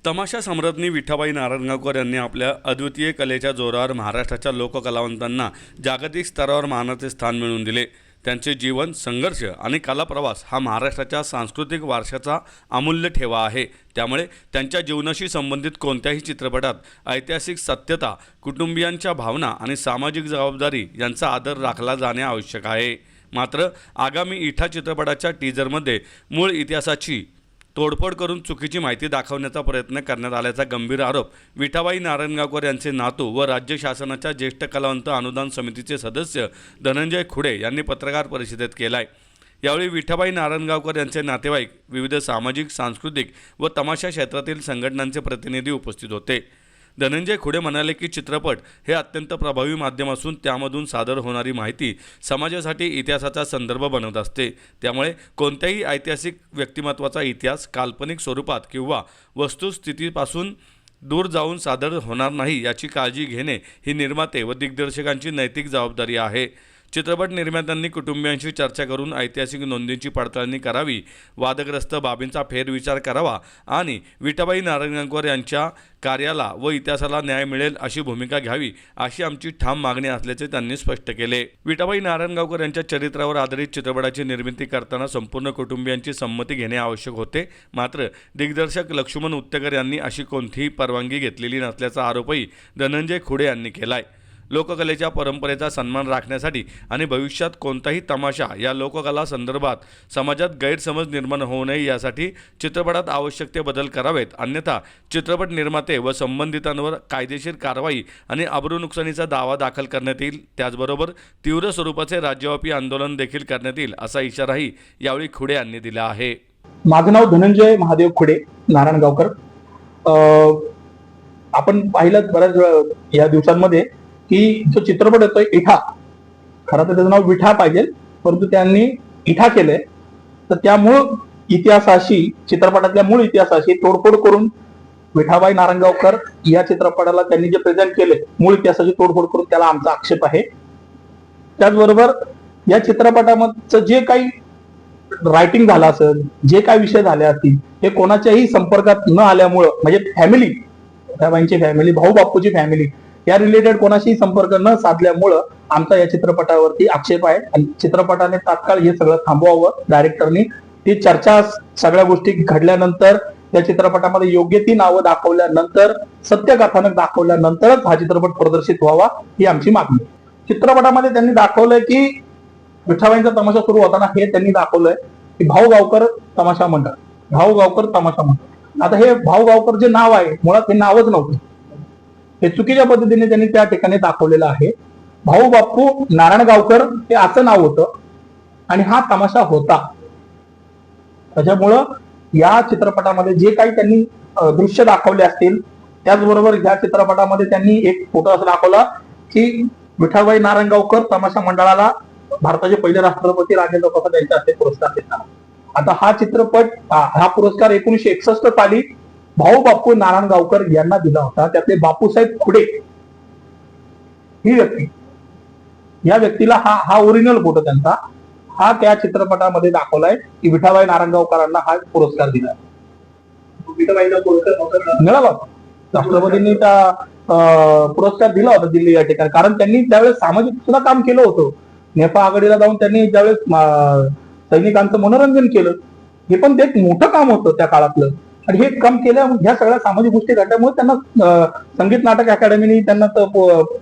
तमाशा सम्राज्ञी विठाबाई नारायणगावकर यांनी आपल्या अद्वितीय कलेच्या जोरावर महाराष्ट्राच्या लोककलावंतांना जागतिक स्तरावर मानाचे स्थान मिळवून दिले। त्यांचे जीवन, संघर्ष आणि कलाप्रवास हा महाराष्ट्राच्या सांस्कृतिक वारशाचा अमूल्य ठेवा आहे। त्यामुळे त्यांच्या जीवनाशी संबंधित कोणत्याही चित्रपटात ऐतिहासिक सत्यता, कुटुंबियांच्या भावना आणि सामाजिक जबाबदारी यांचा आदर राखला जाणे आवश्यक आहे। मात्र आगामी इठा चित्रपटाच्या टीजरमध्ये मूळ इतिहासाची तोडफोड करून चुकीची माहिती दाखवण्याचा प्रयत्न करण्यात आल्याचा गंभीर आरोप विठाबाई नारायणगावकर यांचे नातू व राज्य शासनाच्या ज्येष्ठ कलावंत अनुदान समितीचे सदस्य धनंजय खुडे यांनी पत्रकार परिषदेत केला आहे। यावेळी विठाबाई नारायणगावकर यांचे नातेवाईक, विविध सामाजिक, सांस्कृतिक व तमाशा क्षेत्रातील संघटनांचे प्रतिनिधी उपस्थित होते। धनंजय खुडे म्हणाले की चित्रपट हे अत्यंत प्रभावी माध्यम असून त्यामधून सादर होणारी माहिती समाजासाठी इतिहासाचा संदर्भ बनवत असते। त्यामुळे कोणत्याही ऐतिहासिक व्यक्तिमत्वाचा इतिहास काल्पनिक स्वरूपात किंवा वस्तुस्थितीपासून दूर जाऊन सादर होणार नाही याची काळजी घेणे ही निर्माते व दिग्दर्शकांची नैतिक जबाबदारी आहे। चित्रपट निर्मात्यांनी कुटुंबियांशी चर्चा करून ऐतिहासिक नोंदींची पडताळणी करावी, वादग्रस्त बाबींचा फेरविचार करावा आणि विठाबाई नारायणगावकर यांच्या कार्याला व इतिहासाला न्याय मिळेल अशी भूमिका घ्यावी, अशी आमची ठाम मागणी असल्याचे त्यांनी स्पष्ट केले। विठाबाई नारायणगावकर यांच्या चरित्रावर आधारित चित्रपटाची निर्मिती करताना संपूर्ण कुटुंबियांची संमती घेणे आवश्यक होते। मात्र दिग्दर्शक लक्ष्मण उत्तेकर यांनी अशी कोणतीही परवानगी घेतलेली नसल्याचा आरोपही धनंजय खुडे यांनी केला आहे। लोककलेच्या परंपरेचा सन्मान राखण्यासाठी आणि भविष्यात कोणताही तमाशा या लोककला संदर्भात समाजात गैरसमज निर्माण होऊ नये यासाठी चित्रपटात आवश्यक ते बदल करावेत, अन्यथा चित्रपट निर्माते व संबंधितांवर कायदेशीर कारवाई आणि अब्रू नुकसानीचा दावा दाखल करण्यात येईल। त्याचबरोबर तीव्र स्वरूपाचे राज्यव्यापी आंदोलन देखील करण्यात येईल असा इशाराही यावेळी खुडे यांनी दिला आहे। माझं नाव धनंजय महादेव खुडे नारायणगावकर। आपण पाहिलं बऱ्याच या दिवसांमध्ये की जो चित्रपट येतोय इठा, खरं तर त्याचं नाव विठा पाहिजे, परंतु त्यांनी इठा केलंय। तर त्या मूळ इतिहासाशी, चित्रपटातल्या मूळ इतिहासाशी तोडफोड करून विठाबाई नारायणगावकर या चित्रपटाला त्यांनी जे प्रेझेंट केले, मूळ इतिहासाची तोडफोड करून त्याला आमचा आक्षेप आहे। त्याचबरोबर या चित्रपटामधचं जे काही रायटिंग झालं असेल, जे काही विषय झाले असतील, हे कोणाच्याही संपर्कात न आल्यामुळं, म्हणजे फॅमिली, विठाबाईंची फॅमिली, भाऊ बापूची फॅमिली या रिलेटेड कोणाशी संपर्क न साधल्यामुळं आमचा या चित्रपटावरती आक्षेप आहे आणि चित्रपटाने तात्काळ हे सगळं थांबवावं। डायरेक्टरनी ती चर्चा, सगळ्या गोष्टी घडल्यानंतर या चित्रपटामध्ये योग्य ती नावं दाखवल्यानंतर, सत्यकथानक दाखवल्यानंतरच हा चित्रपट प्रदर्शित व्हावा ही आमची मागणी। चित्रपटामध्ये त्यांनी दाखवलंय की विठाबाईंचा तमाशा सुरू होताना हे त्यांनी दाखवलंय की भाऊ गावकर तमाशा मंडळ, भाऊ गावकर तमाशा मंडळ। आता हे भाऊ गावकर जे नाव आहे, मुळात हे नावच नव्हतं, हे चुकीच्या पद्धतीने त्यांनी त्या ठिकाणी दाखवलेलं आहे। भाऊ बापू नारायणगावकर हे असं नाव होतं आणि हा तमाशा होता। त्याच्यामुळं या चित्रपटामध्ये जे काही त्यांनी दृश्य दाखवले असतील, त्याचबरोबर या चित्रपटामध्ये त्यांनी एक फोटो असा दाखवला की विठाबाई नारायणगावकर तमाशा मंडळाला भारताचे पहिले राष्ट्रपती राजेंद्र प्रसाद यांच्या हस्ते पुरस्कार देतात। आता हा चित्रपट, हा पुरस्कार 1961 साली भाऊ बापू नारायणगावकर यांना दिला होता। त्यातले बापूसाहेब खुडे ही व्यक्ती, या व्यक्तीला हा ओरिजिनल फोटो त्यांचा, हा त्या चित्रपटामध्ये दाखवलाय की विठाबाई नारायणगावकरांना हा पुरस्कार दिला। विठाबाईंना पुरस्कार मिळाला, राष्ट्रपतींनी त्या पुरस्कार दिला होता दिल्ली या ठिकाणी, कारण त्यांनी त्यावेळेस सामाजिक सुद्धा काम केलं होतं। नेपाळ आघाडीला जाऊन त्यांनी त्यावेळेस सैनिकांचं मनोरंजन केलं, हे पण ते एक मोठं काम होतं त्या काळातलं। आणि हे काम केल्यामुळे, ह्या सगळ्या सामाजिक गोष्टी घडल्यामुळे त्यांना संगीत नाटक अकॅडमीने त्यांना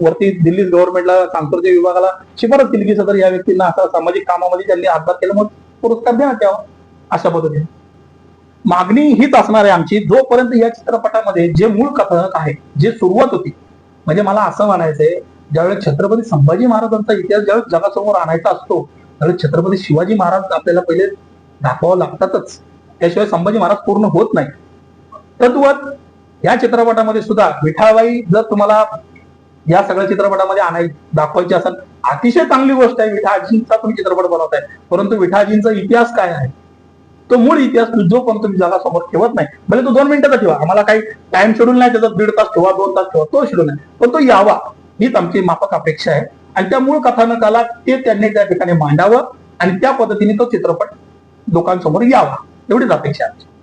वरती दिल्ली गव्हर्नमेंटला, सांस्कृतिक विभागाला शिफारस केली की सदर या व्यक्तींना असा सामाजिक कामामध्ये त्यांनी हातभार केल्यामुळे पुरस्कार देण्यात यावा, अशा पद्धतीने मागणी हीच असणार आहे आमची। जोपर्यंत या चित्रपटामध्ये जे मूळ कथानक आहे, जे सुरुवात होती, म्हणजे मला असं म्हणायचंय, ज्यावेळेस छत्रपती संभाजी महाराजांचा इतिहास ज्यावेळेस जगासमोर आणायचा असतो, त्यावेळेस छत्रपती शिवाजी महाराज आपल्याला पहिले दाखवावं लागतातच, त्याशिवाय संभाजी महाराज पूर्ण होत नाही। तद्वत या चित्रपटामध्ये सुद्धा विठाबाई जर तुम्हाला या सगळ्या चित्रपटामध्ये दाखवायची असेल, अतिशय चांगली गोष्ट आहे, विठाजींचा तुम्ही चित्रपट बनवताय, परंतु विठाजींचा इतिहास काय आहे, तो मूळ इतिहास जो पण तुम्ही जगासमोर ठेवत नाही, भले तो 2 मिनिटाचा ठेवा, आम्हाला काही टाइम शेड्यूल नाही, त्याचा 1.5 तास ठेवा, 2 तास ठेवा, तो शेड्यूल नाही, पण तो यावा हीच आमची माफक अपेक्षा आहे। आणि त्या मूळ कथानकाला ते त्यांनी त्या ठिकाणी मांडावं आणि त्या पद्धतीने तो चित्रपट लोकांसमोर यावा, एवढीच अपेक्षा आहे।